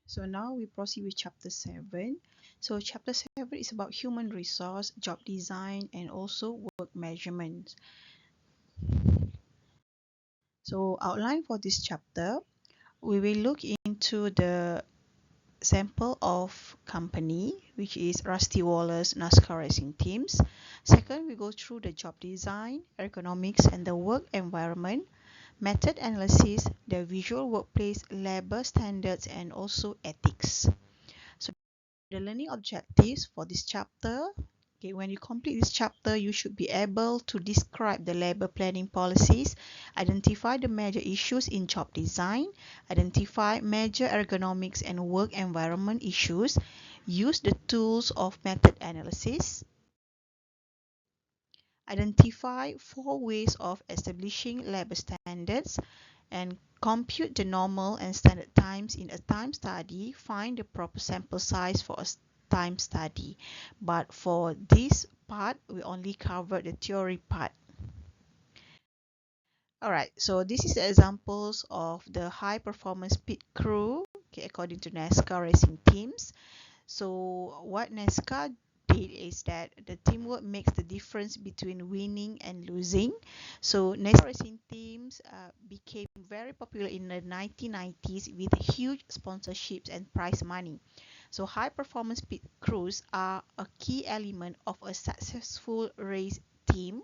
So now we proceed with chapter 7. So chapter 7 is about human resource, job design, and also work measurement. So outline for this chapter, we will look into the sample of company, which is Rusty Wallace NASCAR Racing Teams. Second, we go through the job design, ergonomics, and the work environment, method analysis, the visual workplace, labor standards, and also ethics. So the learning objectives for this chapter, okay, when you complete this chapter, you should be able to describe the labor planning policies, identify the major issues in job design, identify major ergonomics and work environment issues, use the tools of method analysis, identify 4 ways of establishing labor standards, and compute the normal and standard times in a time study. Find the proper sample size for a time study. But for this part, we only covered the theory part. Alright, so this is the examples of the high performance pit crew, okay, according to NASCAR racing teams. So what NASCAR did is that the teamwork makes the difference between winning and losing. So NASCAR racing teams became very popular in the 1990s with huge sponsorships and prize money. So high performance pit crews are a key element of a successful race team.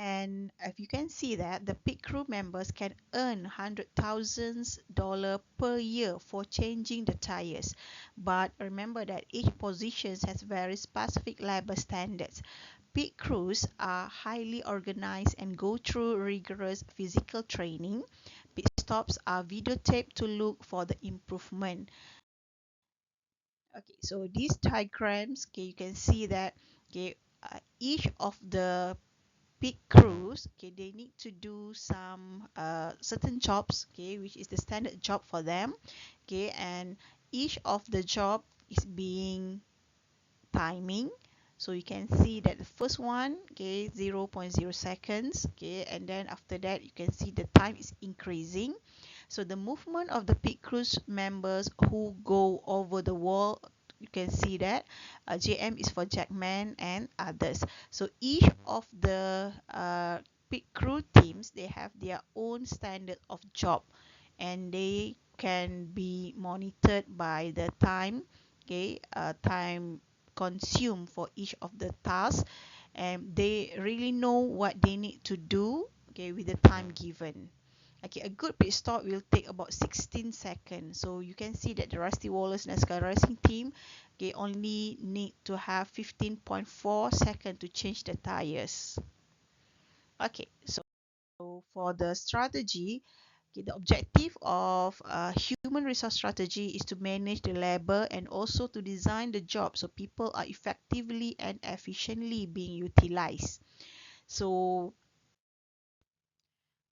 And if you can see that the pit crew members can earn $100,000 per year for changing the tires. But remember that each position has very specific labor standards. Pit crews are highly organized and go through rigorous physical training. Pit stops are videotaped to look for the improvement. Okay, so these diagrams, okay, you can see that okay, each of the pit crews, okay, they need to do some certain jobs, okay, which is the standard job for them, okay, and each of the job is being timing. So you can see that the first one, okay, 0.0 seconds, okay, and then after that you can see the time is increasing. So the movement of the pit crews members who go over the wall, you can see that JM is for Jackman and others. So each of the pit crew teams, they have their own standard of job, and they can be monitored by the time, okay, time consumed for each of the tasks, and they really know what they need to do, okay, with the time given. Okay, a good pit stop will take about 16 seconds. So you can see that the Rusty Wallace NASCAR racing team, okay, only need to have 15.4 seconds to change the tires. Okay, so for the strategy, okay, the objective of human resource strategy is to manage the labor and also to design the job so people are effectively and efficiently being utilized. So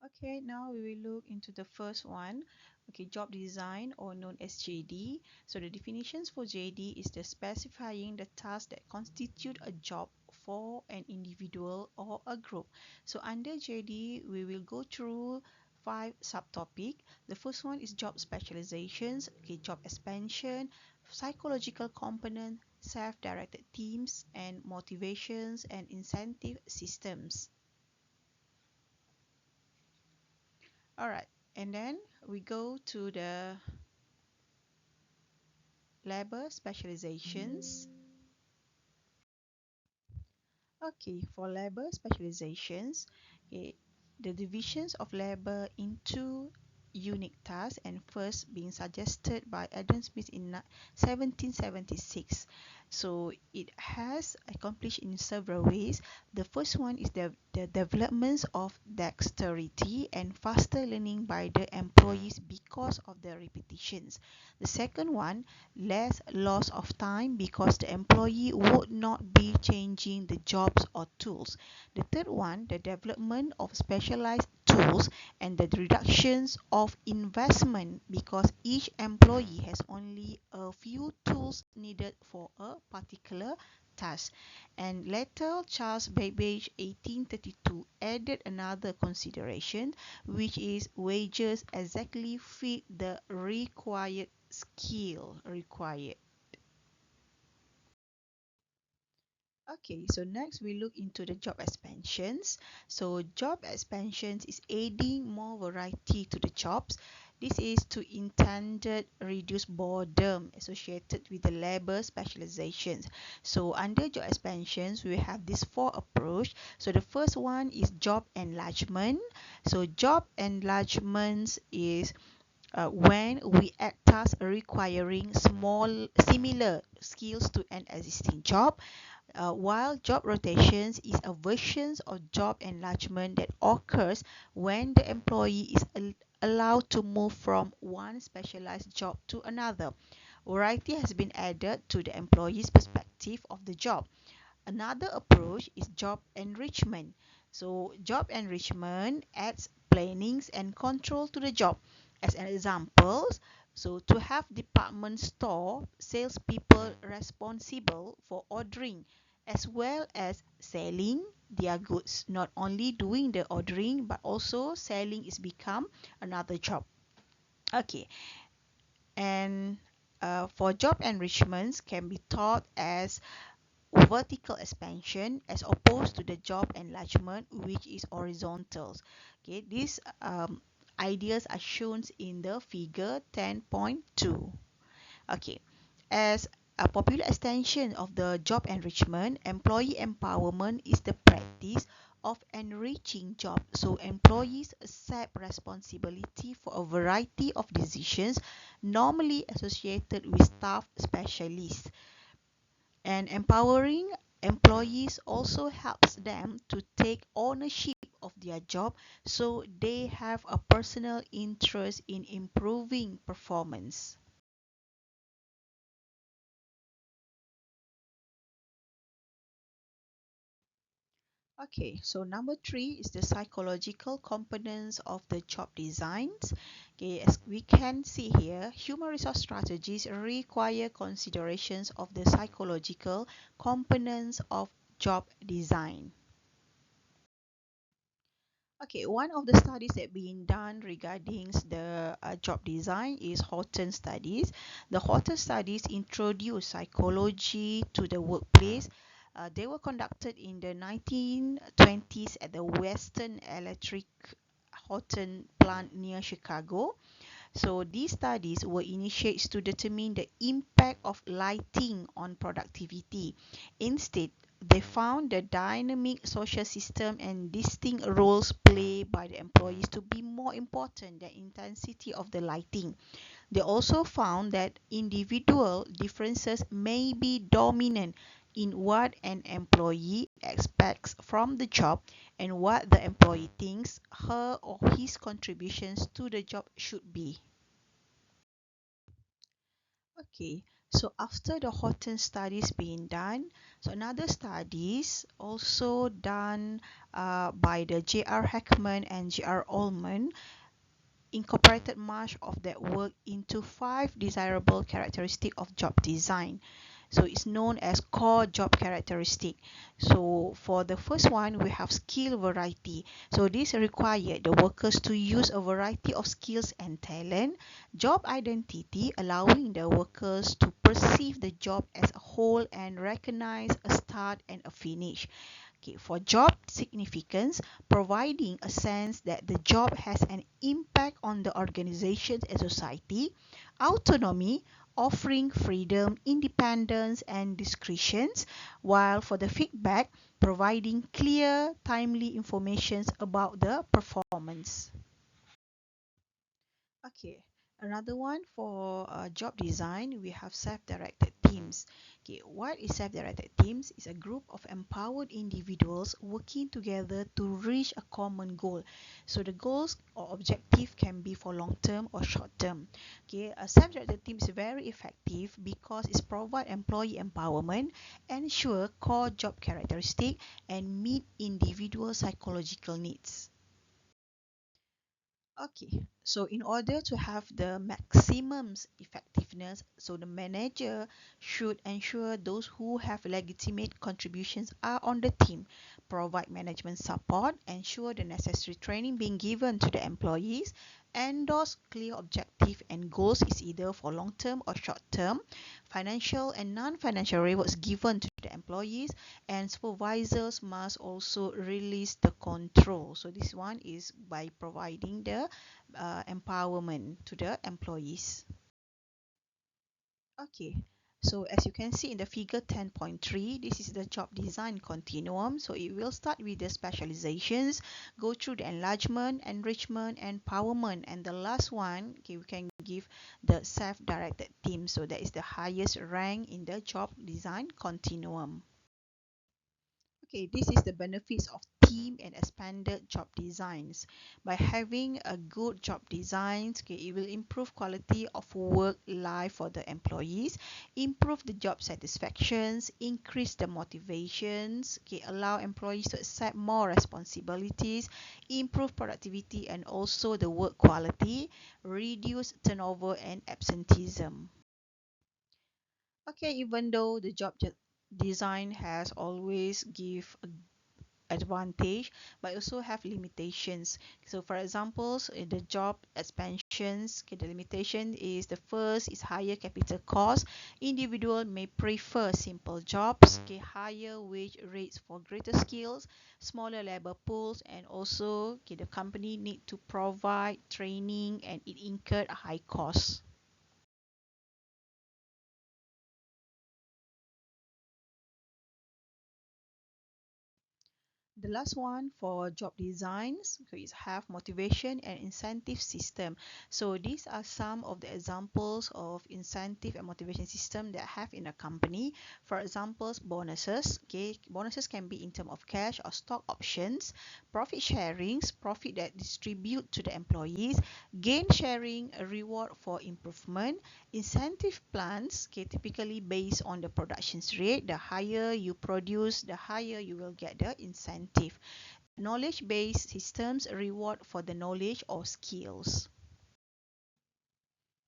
okay, now we will look into the first one. Okay, job design, or known as JD. So the definitions for JD is the specifying the tasks that constitute a job for an individual or a group. So under JD, we will go through 5 subtopic. The first one is job specializations, okay, job expansion, psychological component, self-directed teams, and motivations and incentive systems. All right, and then we go to the labor specializations. Okay, for labor specializations, okay, the divisions of labor into unique tasks, and first being suggested by Adam Smith in 1776. So it has accomplished in several ways. The first one is the developments of dexterity and faster learning by the employees because of the repetitions. The second one, less loss of time because the employee would not be changing the jobs or tools. The third one, the development of specialized tools and the reductions of investment because each employee has only a few tools needed for a particular task. And later, Charles Babbage, 1832, added another consideration, which is wages exactly fit the required skill required. Okay, so next we look into the job expansions. So job expansions is adding more variety to the jobs. This is to intended reduce boredom associated with the labor specializations. So under job expansions, we have these four approach. So the first one is job enlargement. So job enlargements is when we add tasks requiring small similar skills to an existing job, while job rotations is a version of job enlargement that occurs when the employee is allowed to move from one specialized job to another. Variety has been added to the employee's perspective of the job. Another approach is job enrichment. So job enrichment adds plannings and control to the job. As an example, so to have department store salespeople responsible for ordering as well as selling their goods. Not only doing the ordering but also selling is become another job. Okay, and for job enrichments can be taught as vertical expansion as opposed to the job enlargement which is horizontal. Okay, these ideas are shown in the figure 10.2. Okay, as a popular extension of the job enrichment, employee empowerment is the practice of enriching jobs so employees accept responsibility for a variety of decisions normally associated with staff specialists. And empowering employees also helps them to take ownership of their job so they have a personal interest in improving performance. Okay, so number three is the psychological components of the job designs. Okay, as we can see here, human resource strategies require considerations of the psychological components of job design. Okay, one of the studies that being done regarding the job design is Horton studies. The Horton studies introduce psychology to the workplace. They were conducted in the 1920s at the Western Electric Horton plant near Chicago. So these studies were initiated to determine the impact of lighting on productivity. Instead, they found the dynamic social system and distinct roles played by the employees to be more important than intensity of the lighting. They also found that individual differences may be dominant in what an employee expects from the job and what the employee thinks her or his contributions to the job should be. Okay, so after the Horton studies being done, so another studies also done by the J.R. Heckman and J.R. Ullman incorporated much of that work into five desirable characteristics of job design. So it's known as core job characteristic. So for the first one, we have skill variety. So this requires the workers to use a variety of skills and talent. Job identity, allowing the workers to perceive the job as a whole and recognize a start and a finish. Okay, for job significance, providing a sense that the job has an impact on the organization and society. Autonomy, offering freedom, independence, and discretions, while for the feedback, providing clear, timely information about the performance. Okay, another one for job design, we have self-directed teams. Okay, what is self-directed teams? Is a group of empowered individuals working together to reach a common goal. So the goals or objective can be for long-term or short-term. Okay, a self-directed team is very effective because it provides employee empowerment, ensure core job characteristic, and meet individual psychological needs. Okay, so in order to have the maximum effectiveness, so the manager should ensure those who have legitimate contributions are on the team, provide management support, ensure the necessary training being given to the employees, endorse clear objective and goals is either for long term or short term, financial and non-financial rewards given to the employees, and supervisors must also release the control. So this one is by providing the empowerment to the employees. Okay, so as you can see in the figure 10.3, this is the job design continuum. So it will start with the specializations, go through the enlargement, enrichment, empowerment, and the last one, okay, we can give the self-directed team. So that is the highest rank in the job design continuum. Okay, this is the benefits of team and expanded job designs. By having a good job designs, okay, it will improve quality of work life for the employees, improve the job satisfactions, increase the motivations, okay, allow employees to accept more responsibilities, improve productivity and also the work quality, reduce turnover and absenteeism. Okay, even though the job design has always give a advantage but also have limitations. So for examples in the job expansions, okay, the limitation is the first is higher capital cost. Individual may prefer simple jobs, okay, higher wage rates for greater skills, smaller labor pools, and also okay, the company need to provide training and it incurred a high cost. The last one for job designs so is have motivation and incentive system. So these are some of the examples of incentive and motivation system that I have in a company. For examples, bonuses. Okay, bonuses can be in terms of cash or stock options, profit sharings, profit that distribute to the employees, gain sharing, a reward for improvement, incentive plans. Okay, typically based on the productions rate. The higher you produce, the higher you will get the incentive. Knowledge-based systems reward for the knowledge or skills.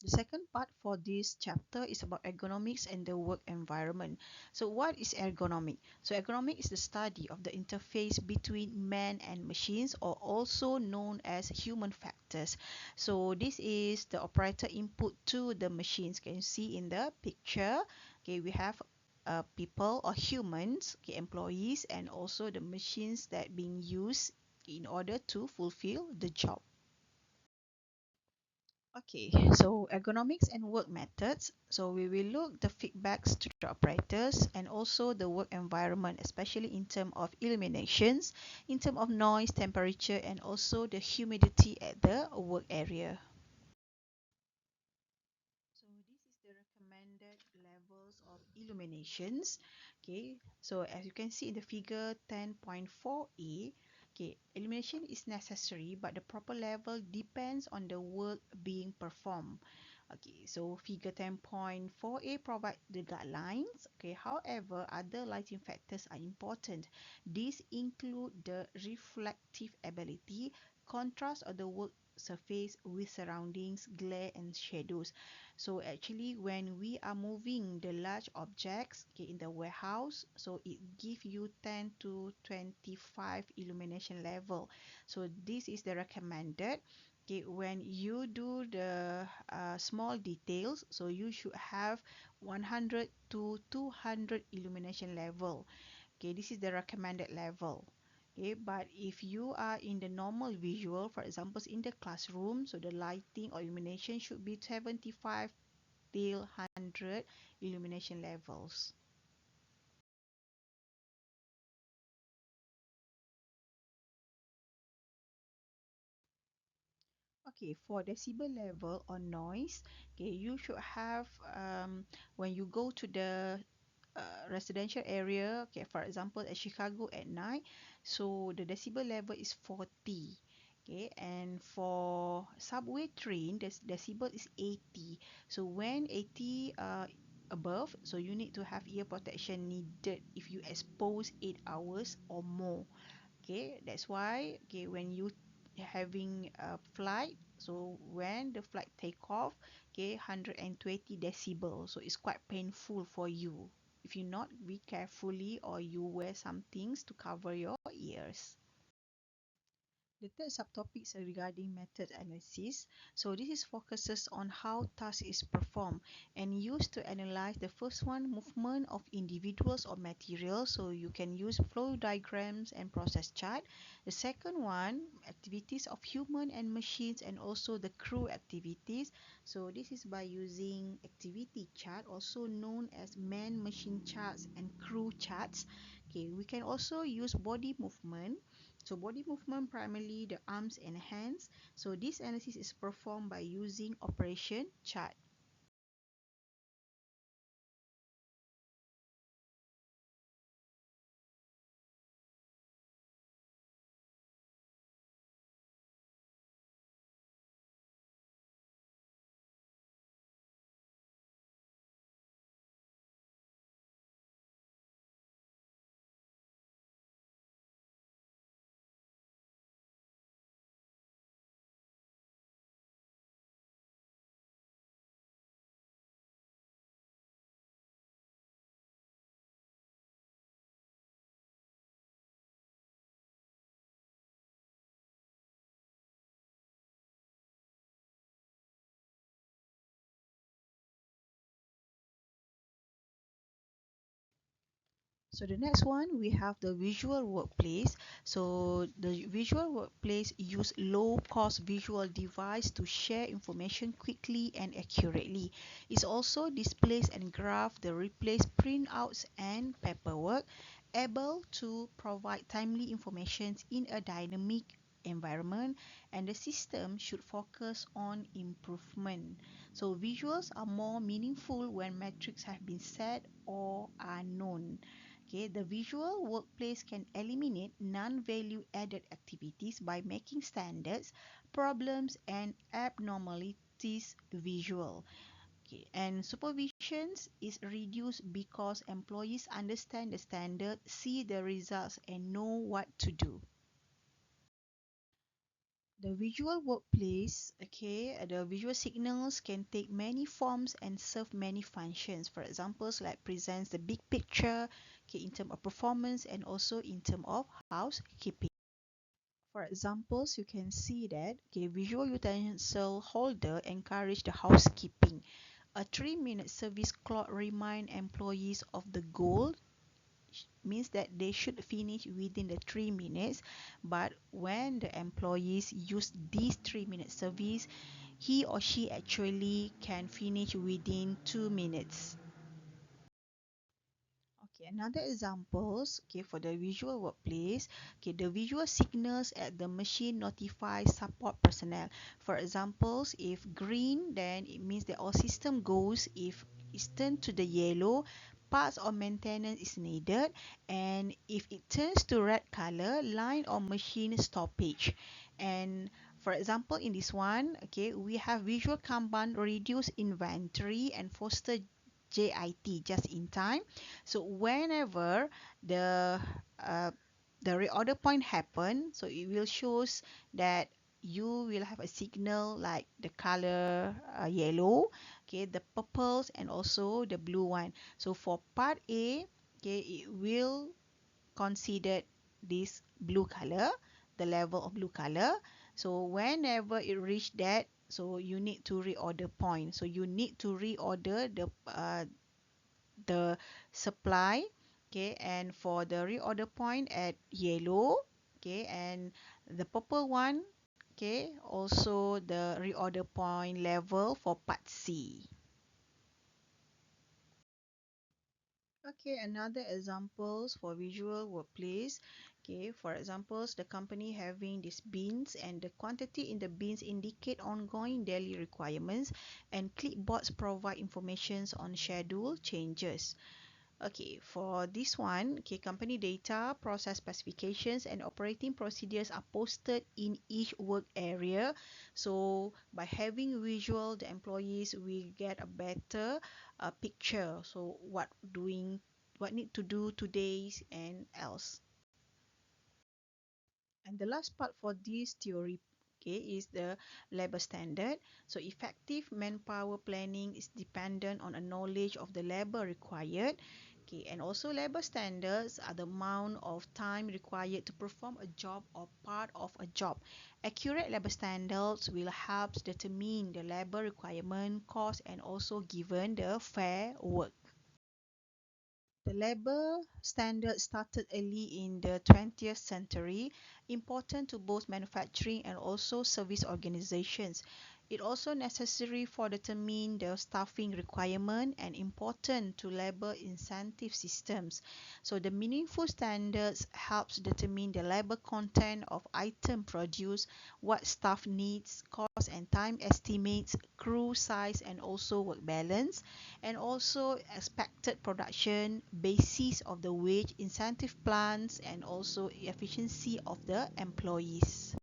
The second part for this chapter is about ergonomics and the work environment. So what is ergonomic? So ergonomic is the study of the interface between man and machines or also known as human factors. So this is the operator input to the machines. Can you see in the picture? Okay, we have people or humans, okay, employees and also the machines that being used in order to fulfill the job. Okay, so ergonomics and work methods. So we will look the feedbacks to the operators and also the work environment, especially in terms of illuminations, in terms of noise, temperature, and also the humidity at the work area. So this is the recommended levels of illuminations. Okay, so as you can see in the figure 10.4a, okay, illumination is necessary, but the proper level depends on the work being performed. Okay, so figure 10.4a provide the guidelines. Okay, however, other lighting factors are important. These include the reflective ability, contrast of the work surface with surroundings, glare and shadows. So actually when we are moving the large objects, okay, in the warehouse, so it give you 10 to 25 illumination level. So this is the recommended. Okay, when you do the small details, so you should have 100 to 200 illumination level. Okay, this is the recommended level. Okay, but if you are in the normal visual, for example in the classroom, so the lighting or illumination should be 75 till 100 illumination levels. Okay, for decibel level or noise, okay, you should have when you go to the residential area, okay, for example at Chicago at night, so the decibel level is 40. Okay, and for subway train, the decibel is 80. So when 80 above, so you need to have ear protection needed if you expose 8 hours or more. Okay, that's why okay when you having a flight, so when the flight take off, okay, 120 decibel, so it's quite painful for you if you not be carefully or you wear some things to cover your ears. The third subtopic is regarding method analysis. So this is focuses on how task is performed and used to analyze the first one, movement of individuals or materials. So you can use flow diagrams and process chart. The second one, activities of human and machines and also the crew activities. So this is by using activity chart, also known as man-machine charts and crew charts. Okay, we can also use body movement. So body movement, primarily the arms and hands. So this analysis is performed by using operation chart. So the next one, we have the visual workplace. So the visual workplace use low cost visual device to share information quickly and accurately. It also displays and graph the replace printouts and paperwork, able to provide timely information in a dynamic environment, and the system should focus on improvement. So visuals are more meaningful when metrics have been set or are known. Okay, the visual workplace can eliminate non-value added activities by making standards, problems, and abnormalities visual. Okay, and supervisions is reduced because employees understand the standard, see the results, and know what to do. The visual workplace, okay, the visual signals can take many forms and serve many functions. For examples, like presents the big picture, okay, in terms of performance and also in terms of housekeeping. For examples, you can see that, okay, visual utensil holder encourage the housekeeping. A 3-minute service clock remind employees of the goal, means that they should finish within the 3 minutes, but when the employees use this 3 minute service, he or she actually can finish within 2 minutes. Okay, another examples, okay, for the visual workplace, okay, the visual signals at the machine notify support personnel. For examples, if green, then it means that all system goes. If it's turned to the yellow, parts or maintenance is needed, and if it turns to red color, line or machine stoppage. And for example, in this one, okay, we have visual Kanban reduce inventory and foster JIT, just in time. So whenever the uh, the reorder point happen, so it will shows that you will have a signal like the color yellow, okay, the purples and also the blue one. So for part A, okay, it will consider this blue color, the level of blue color. So whenever it reach that, so you need to reorder point. So you need to reorder the supply, okay, and for the reorder point at yellow, okay, and the purple one, okay, also the reorder point level for part C. Okay, another examples for visual workplace. Okay, for examples, the company having these bins and the quantity in the bins indicate ongoing daily requirements, and clipboards provide informations on schedule changes. Okay, for this one, okay, company data, process specifications, and operating procedures are posted in each work area. So by having visual, the employees will get a better picture. So what need to do today and else. And the last part for this theory Okay, is the labor standard. So effective manpower planning is dependent on a knowledge of the labor required. Okay, and also labor standards are the amount of time required to perform a job or part of a job. Accurate labor standards will help determine the labor requirement, cost, and also given the fair work. The labor standard started early in the 20th century, important to both manufacturing and also service organizations. It also necessary for determine the staffing requirement and important to labor incentive systems. So the meaningful standards helps determine the labor content of item produced, what staff needs, cost and time estimates, crew size and also work balance, and also expected production, basis of the wage, incentive plans, and also efficiency of the employees.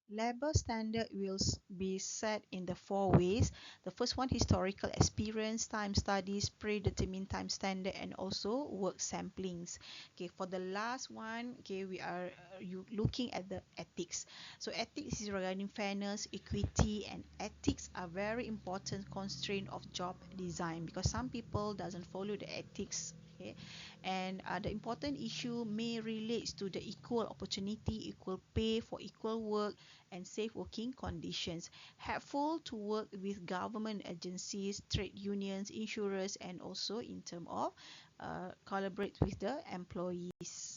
Labor standard will be set in the four ways. The first one, historical experience, time studies, predetermined time standard, and also work samplings. Okay, for the last one, okay, we are you looking at the ethics. So ethics is regarding fairness, equity, and ethics are very important constraint of job design because some people doesn't follow the ethics. Okay, and the important issue may relates to the equal opportunity, equal pay for equal work, and safe working conditions. Helpful to work with government agencies, trade unions, insurers, and also in terms of collaborate with the employees.